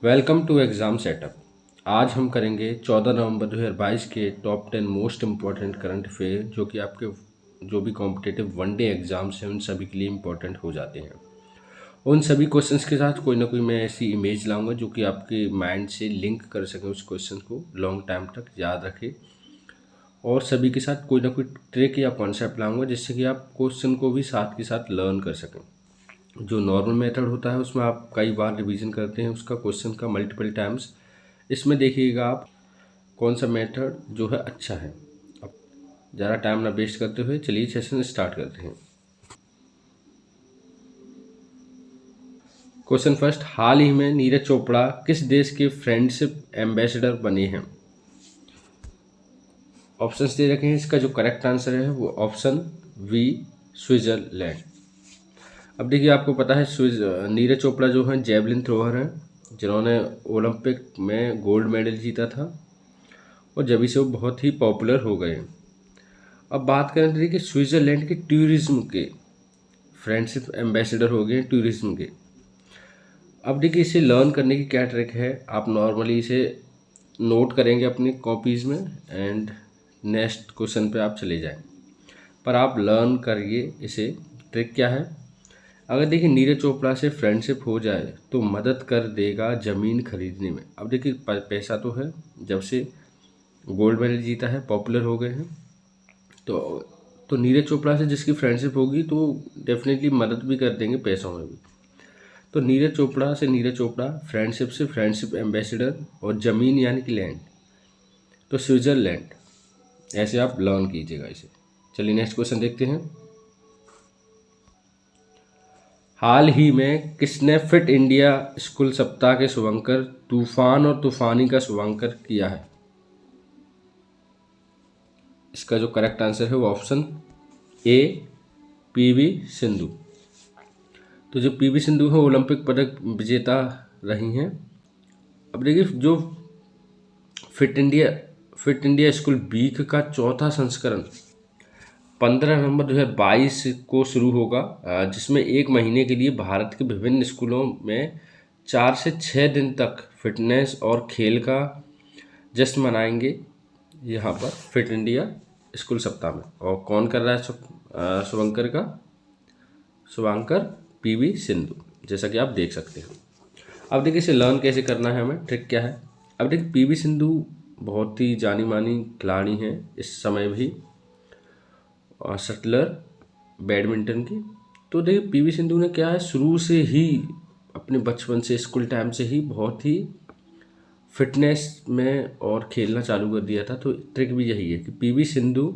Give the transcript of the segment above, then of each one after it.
Welcome to exam setup. आज हम करेंगे 14 नवंबर 2022 के top 10 most important current affair जो कि आपके जो भी कॉम्पिटिटिव वनडे एग्ज़ाम्स हैं उन सभी के लिए इम्पॉर्टेंट हो जाते हैं। उन सभी क्वेश्चंस के साथ कोई ना कोई मैं ऐसी इमेज लाऊंगा जो कि आपके माइंड से लिंक कर सके उस क्वेश्चन को, लॉन्ग टाइम तक याद रखे। और सभी के साथ कोई ना कोई ट्रिक या कॉन्सेप्ट लाऊंगा जिससे कि आप क्वेश्चन को भी साथ के साथ लर्न कर सकें। जो नॉर्मल मेथड होता है उसमें आप कई बार रिवीजन करते हैं उसका क्वेश्चन का मल्टीपल टाइम्स। इसमें देखिएगा आप कौन सा मेथड जो है अच्छा है। अब ज़्यादा टाइम ना वेस्ट करते हुए चलिए सेशन स्टार्ट करते हैं। क्वेश्चन फर्स्ट, हाल ही में नीरज चोपड़ा किस देश के फ्रेंडशिप एम्बेसडर बने हैं? ऑप्शंस दे रखे हैं। इसका जो करेक्ट आंसर है वो ऑप्शन वी, स्विट्जरलैंड। अब देखिए, आपको पता है नीरज चोपड़ा जो हैं जेवलिन थ्रोअर हैं जिन्होंने ओलंपिक में गोल्ड मेडल जीता था और जब से वो बहुत ही पॉपुलर हो गए। अब बात करें तो देखिए, स्विट्ज़रलैंड के टूरिज्म के फ्रेंडशिप एम्बेसडर हो गए टूरिज्म के। अब देखिए, इसे लर्न करने की क्या ट्रिक है, आप नॉर्मली इसे नोट करेंगे अपनी कॉपीज़ में एंड नेक्स्ट क्वेश्चन पे आप चले जाएं, पर आप लर्न करिए इसे। ट्रिक क्या है, अगर देखिए नीरज चोपड़ा से फ्रेंडशिप हो जाए तो मदद कर देगा ज़मीन खरीदने में। अब देखिए पैसा तो है, जब से गोल्ड मेडल जीता है पॉपुलर हो गए हैं, तो नीरज चोपड़ा से जिसकी फ्रेंडशिप होगी तो डेफिनेटली मदद भी कर देंगे पैसों में भी। तो नीरज चोपड़ा से नीरज चोपड़ा, फ्रेंडशिप से फ्रेंडशिप एम्बेसडर, और ज़मीन यानी कि लैंड तो स्विट्ज़रलैंड। ऐसे आप लर्न कीजिएगा इसे। चलिए नेक्स्ट क्वेश्चन देखते हैं। हाल ही में किसने फिट इंडिया स्कूल सप्ताह के शुभंकर तूफान और तूफानी का शुभंकर किया है? इसका जो करेक्ट आंसर है वो ऑप्शन ए, पीवी सिंधु। तो जो पीवी सिंधु है ओलंपिक पदक विजेता रही हैं। अब देखिए, जो फिट इंडिया स्कूल वीक का चौथा संस्करण 15 नवंबर 2022 को शुरू होगा, जिसमें एक महीने के लिए भारत के विभिन्न स्कूलों में 4 से 6 दिन तक फिटनेस और खेल का जश्न मनाएंगे यहाँ पर फिट इंडिया स्कूल सप्ताह में। और कौन कर रहा है शुभंकर का शुभांकर? पीवी सिंधु, जैसा कि आप देख सकते हैं। अब देखिए, इसे लर्न कैसे करना है हमें, ट्रिक क्या है। अब देखिए, पीवी सिंधु बहुत ही जानी मानी खिलाड़ी हैं इस समय भी, और शटलर बैडमिंटन की। तो देखिए, पीवी सिंधु ने क्या है, शुरू से ही अपने बचपन से स्कूल टाइम से ही बहुत ही फिटनेस में और खेलना चालू कर दिया था। तो ट्रिक भी यही है कि पीवी सिंधु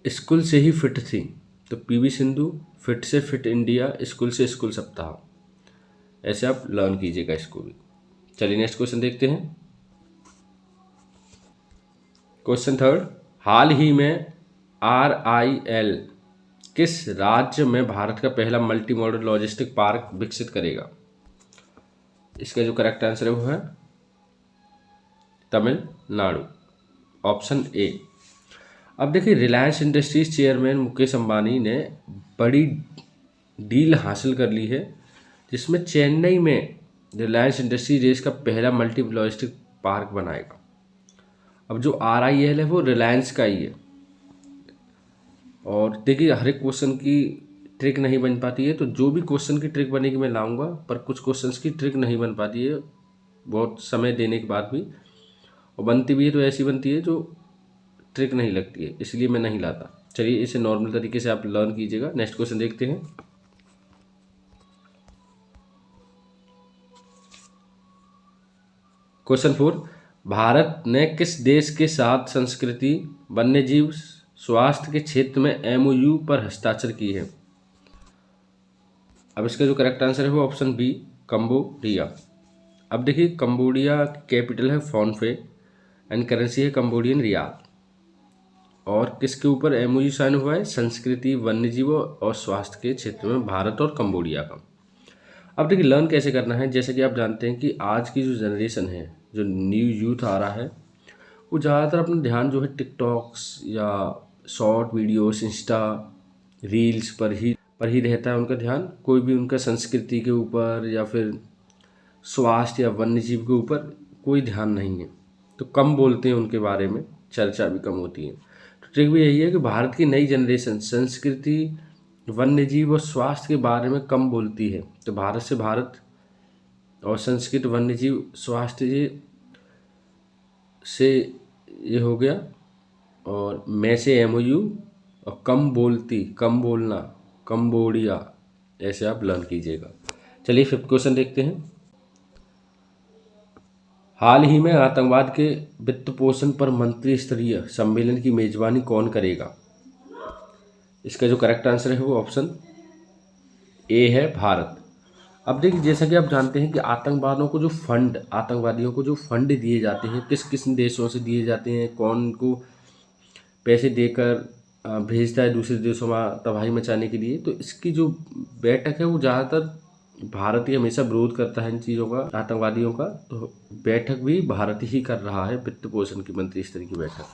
स्कूल से ही फिट थी। तो पीवी सिंधु फिट से फिट इंडिया, स्कूल से स्कूल सप्ताह, ऐसे आप लर्न कीजिएगा इसको भी। चलिए नेक्स्ट क्वेश्चन देखते हैं। क्वेश्चन थर्ड, हाल ही में RIL किस राज्य में भारत का पहला मल्टी मॉडल लॉजिस्टिक पार्क विकसित करेगा? इसका जो करेक्ट आंसर है वो है तमिलनाडु, ऑप्शन ए। अब देखिए, रिलायंस इंडस्ट्रीज चेयरमैन मुकेश अंबानी ने बड़ी डील हासिल कर ली है, जिसमें चेन्नई में रिलायंस इंडस्ट्रीज देश का पहला मल्टी लॉजिस्टिक पार्क बनाएगा। अब जो RIL है वो रिलायंस का ही है। और देखिए, हर एक क्वेश्चन की ट्रिक नहीं बन पाती है, तो जो भी क्वेश्चन की ट्रिक बनेगी मैं लाऊंगा, पर कुछ क्वेश्चंस की ट्रिक नहीं बन पाती है बहुत समय देने के बाद भी, और बनती भी है तो ऐसी बनती है जो ट्रिक नहीं लगती है, इसलिए मैं नहीं लाता। चलिए, इसे नॉर्मल तरीके से आप लर्न कीजिएगा। नेक्स्ट क्वेश्चन देखते हैं। क्वेश्चन 4, भारत ने किस देश के साथ संस्कृति, वन्यजीव स्वास्थ्य के क्षेत्र में MOU पर हस्ताक्षर की है? अब इसका जो करेक्ट आंसर है वो ऑप्शन बी, कंबोडिया। अब देखिए, कंबोडिया की कैपिटल है फोनफे एंड करेंसी है कंबोडियन रियाल। और किसके ऊपर MOU साइन हुआ है? संस्कृति, वन्यजीव और स्वास्थ्य के क्षेत्र में भारत और कंबोडिया का। अब देखिए, लर्न कैसे करना है, जैसे कि आप जानते हैं कि आज की जो जनरेशन है, जो न्यू यूथ आ रहा है, वो ज़्यादातर अपना ध्यान जो है टिकटॉक्स या शॉर्ट वीडियोस, इंस्टा रील्स पर ही रहता है उनका ध्यान। कोई भी उनका संस्कृति के ऊपर या फिर स्वास्थ्य या वन्य जीव के ऊपर कोई ध्यान नहीं है, तो कम बोलते हैं उनके बारे में, चर्चा भी कम होती है। तो ट्रिक भी यही है कि भारत की नई जनरेशन संस्कृति, वन्य जीव और स्वास्थ्य के बारे में कम बोलती है। तो भारत से भारत और संस्कृति, वन्य जीव, स्वास्थ्य से ये हो गया, और मैं से MOU, और कम बोलती, कम बोलना, कंबोडिया, ऐसे आप लर्न कीजिएगा। चलिए 5th क्वेश्चन देखते हैं। हाल ही में आतंकवाद के वित्त पोषण पर मंत्री स्तरीय सम्मेलन की मेजबानी कौन करेगा? इसका जो करेक्ट आंसर है वो ऑप्शन ए है, भारत। अब देखिए, जैसा कि आप जानते हैं कि आतंकवादियों को जो फंड दिए जाते हैं, किस किस देशों से दिए जाते हैं, कौन को पैसे देकर भेजता है दूसरे देशों में तबाही मचाने के लिए, तो इसकी जो बैठक है वो ज़्यादातर भारत ही हमेशा विरोध करता है इन चीज़ों का, आतंकवादियों का। तो बैठक भी भारत ही कर रहा है, वित्त पोषण की मंत्री स्तरीय की बैठक,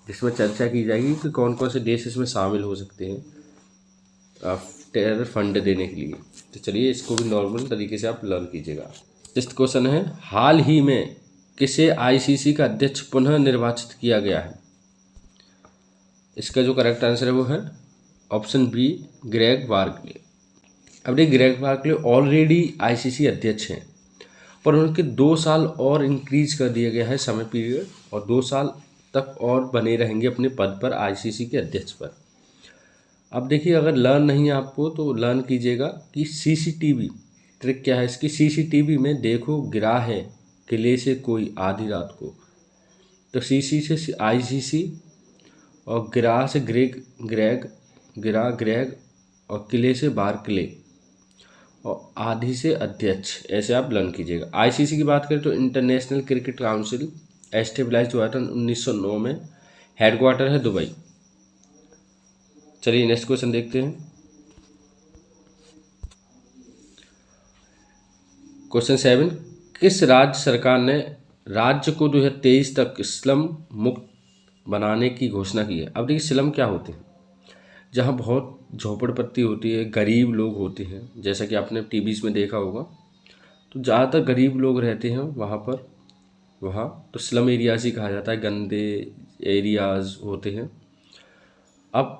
जिसमें चर्चा की जाएगी कि कौन कौन से देश इसमें शामिल हो सकते हैं टेरर फंड देने के लिए। तो चलिए इसको भी नॉर्मल तरीके से आप लर्न कीजिएगा। 6th क्वेश्चन है, हाल ही में किसे ICC का अध्यक्ष पुनः निर्वाचित किया गया है? इसका जो करेक्ट आंसर है वो है ऑप्शन बी, ग्रेग बार्कले। अब देखिए, ग्रेग बार्कले ऑलरेडी ICC अध्यक्ष हैं, पर उनके 2 साल और इंक्रीज कर दिया गया है समय पीरियड, और 2 साल तक और बने रहेंगे अपने पद पर, ICC के अध्यक्ष पर। अब देखिए, अगर लर्न नहीं है आपको तो लर्न कीजिएगा कि CCTV, ट्रिक क्या है इसकी, CCTV में देखो गिरा है किले से कोई आधी रात को, तो CC से ICC, और गिरा से ग्रेग, ग्रेग, और किले से बार्कले, और आधी से अध्यक्ष, ऐसे आप लर्न कीजिएगा। ICC की बात करें तो इंटरनेशनल क्रिकेट काउंसिल एस्टेब्लिश हुआ था 1909 में, हेडक्वार्टर है दुबई। चलिए नेक्स्ट क्वेश्चन देखते हैं। क्वेश्चन 7, किस राज्य सरकार ने राज्य को 2023 तक स्लम मुक्त बनाने की घोषणा की है? अब देखिए, स्लम क्या होते हैं, जहाँ बहुत झोपड़पट्टी होती है, गरीब लोग होते हैं, जैसा कि आपने टीवीज़ में देखा होगा, तो ज़्यादातर गरीब लोग रहते हैं वहाँ तो स्लम एरियाज ही कहा जाता है, गंदे एरियाज होते हैं। अब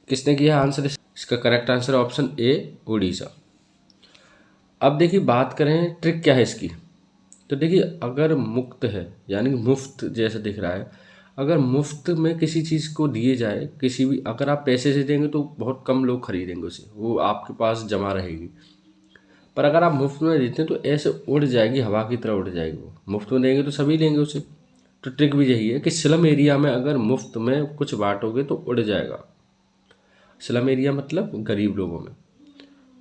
किसने किया आंसर? इसका correct answer option A, Orissa. अब देखिए, बात करें ट्रिक क्या है इसकी, तो देखिए, अगर मुक्त है यानी मुफ्त जैसा दिख रहा है, अगर मुफ्त में किसी चीज़ को दिए जाए, किसी भी, अगर आप पैसे से देंगे तो बहुत कम लोग खरीदेंगे उसे, वो आपके पास जमा रहेगी। पर अगर आप मुफ्त में देते हैं तो ऐसे उड़ जाएगी, हवा की तरह उड़ जाएगी। वो मुफ्त में देंगे तो सभी लेंगे उसे। तो ट्रिक भी यही है कि स्लम एरिया में अगर मुफ्त में कुछ बांटोगे तो उड़ जाएगा। स्लम एरिया मतलब गरीब लोगों में,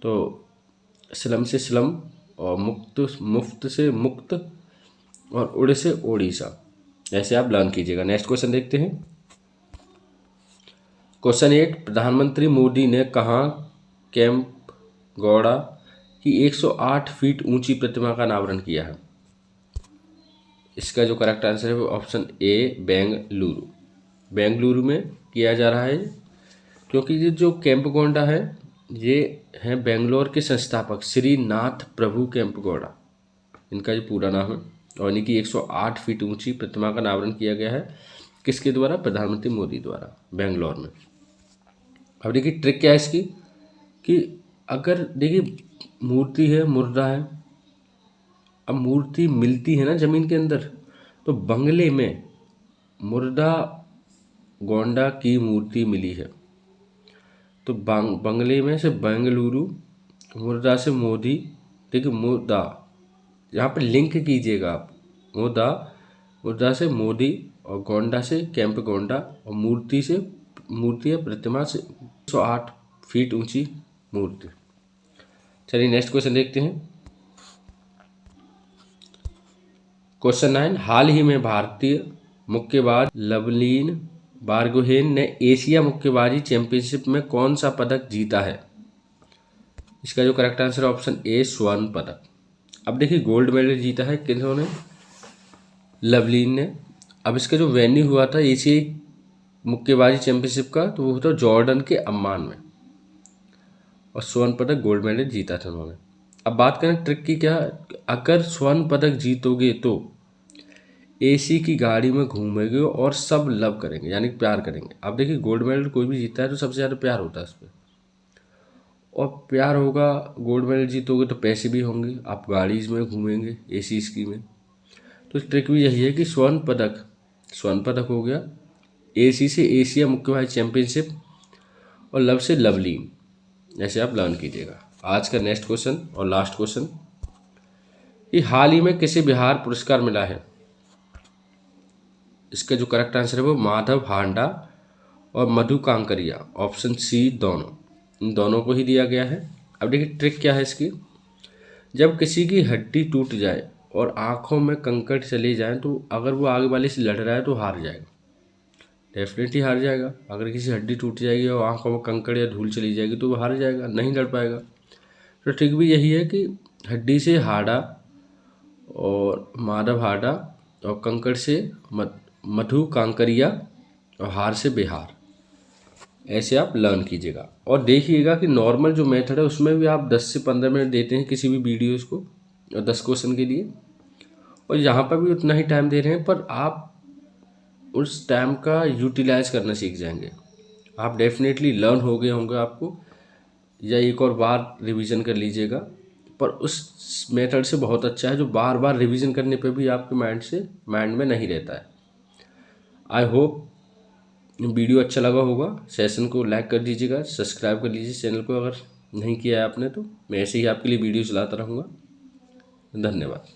तो स्लम से स्लम, और मुफ्त से मुक्त, और उड़ से ओडिशा, ऐसे आप लर्न कीजिएगा। नेक्स्ट क्वेश्चन देखते हैं। क्वेश्चन 8, प्रधानमंत्री मोदी ने कहाँ कैंप गौड़ा की 108 फीट ऊंची प्रतिमा का अनावरण किया है? इसका जो करेक्ट आंसर है वो ऑप्शन ए, बेंगलुरु में किया जा रहा है, क्योंकि ये जो कैंप गौड़ा है ये हैं बेंगलोर के संस्थापक श्री नाथ प्रभु कैंप गौड़ा, इनका जो पूरा नाम है, और इनकी 108 फीट ऊंची प्रतिमा का अनावरण किया गया है। किसके द्वारा? प्रधानमंत्री मोदी द्वारा, बेंगलोर में। अब देखिए, ट्रिक क्या है इसकी कि अगर देखिए, मूर्ति है, मुर्दा है, अब मूर्ति मिलती है ना ज़मीन के अंदर, तो बंगले में मुर्दा गोंडा की मूर्ति मिली है, तो बंगले में से बेंगलुरु, मुर्दा से मोदी, देखिए मुर्दा, यहाँ पर लिंक कीजिएगा आप, मुर्दा से मोदी, और गोंडा से कैंप गोंडा, और मूर्ति है प्रतिमा से 108 फीट ऊंची मूर्ति। चलिए नेक्स्ट क्वेश्चन देखते हैं। क्वेश्चन 9, हाल ही में भारतीय मुक्केबाज लवलीन बारगोहेन ने एशिया मुक्केबाजी चैंपियनशिप में कौन सा पदक जीता है? इसका जो करेक्ट आंसर है ऑप्शन ए, स्वर्ण पदक। अब देखिए, गोल्ड मेडल जीता है किन्होंने? लवलीन ने। अब इसका जो वेन्यू हुआ था एशियाई मुक्केबाजी चैंपियनशिप का, तो वो होता जॉर्डन के अम्मान में, और स्वर्ण पदक, गोल्ड मेडल जीता था उन्होंने। अब बात करें ट्रिक की, क्या अगर स्वर्ण पदक जीतोगे तो एसी की गाड़ी में घूमेंगे और सब लव करेंगे, यानी प्यार करेंगे। अब देखिए गोल्ड मेडल कोई भी जीता है तो सबसे ज़्यादा प्यार होता है उस पर, और प्यार होगा, गोल्ड मेडल जीतोगे तो पैसे भी होंगे, आप गाड़ीज में घूमेंगे एसी की में। तो ट्रिक भी यही है कि स्वर्ण पदक हो गया, एसी से एशिया मुक्केबाजी चैंपियनशिप, और लव से लवलीन, ऐसे आप लर्न कीजिएगा। आज का नेक्स्ट क्वेश्चन और लास्ट क्वेश्चन, कि हाल ही में किसे बिहार पुरस्कार मिला है? इसका जो करेक्ट आंसर है वो माधव हांडा और मधु कांकरिया, ऑप्शन सी दोनों, इन दोनों को ही दिया गया है। अब देखिए ट्रिक क्या है इसकी, जब किसी की हड्डी टूट जाए और आंखों में कंकड़ चले जाएं तो अगर वो आगे वाले से लड़ रहा है तो हार जाएगा, डेफिनेटली हार जाएगा। अगर किसी हड्डी टूट जाएगी और आंखों में कंकड़ या धूल चली जाएगी तो वो हार जाएगा, नहीं लड़ पाएगा। तो ट्रिक भी यही है कि हड्डी से हाड़ा और माधव हाड़ा, और कंकड़ से मधु कांकरिया, और हार से बिहार, ऐसे आप लर्न कीजिएगा। और देखिएगा कि नॉर्मल जो मेथड है उसमें भी आप 10 से 15 मिनट देते हैं किसी भी वीडियोज़ को, और 10 क्वेश्चन के लिए, और यहाँ पर भी उतना ही टाइम दे रहे हैं, पर आप उस टाइम का यूटिलाइज करना सीख जाएंगे। आप डेफिनेटली लर्न हो गए होंगे आपको, या एक और बार रिवीजन कर लीजिएगा। पर उस मेथड से बहुत अच्छा है जो बार बार रिवीजन करने पे भी आपके माइंड में नहीं रहता है। आई होप वीडियो अच्छा लगा होगा। सेशन को लाइक कर दीजिएगा, सब्सक्राइब कर लीजिए चैनल को अगर नहीं किया है आपने तो। मैं ऐसे ही आपके लिए वीडियो चलाता रहूँगा। धन्यवाद।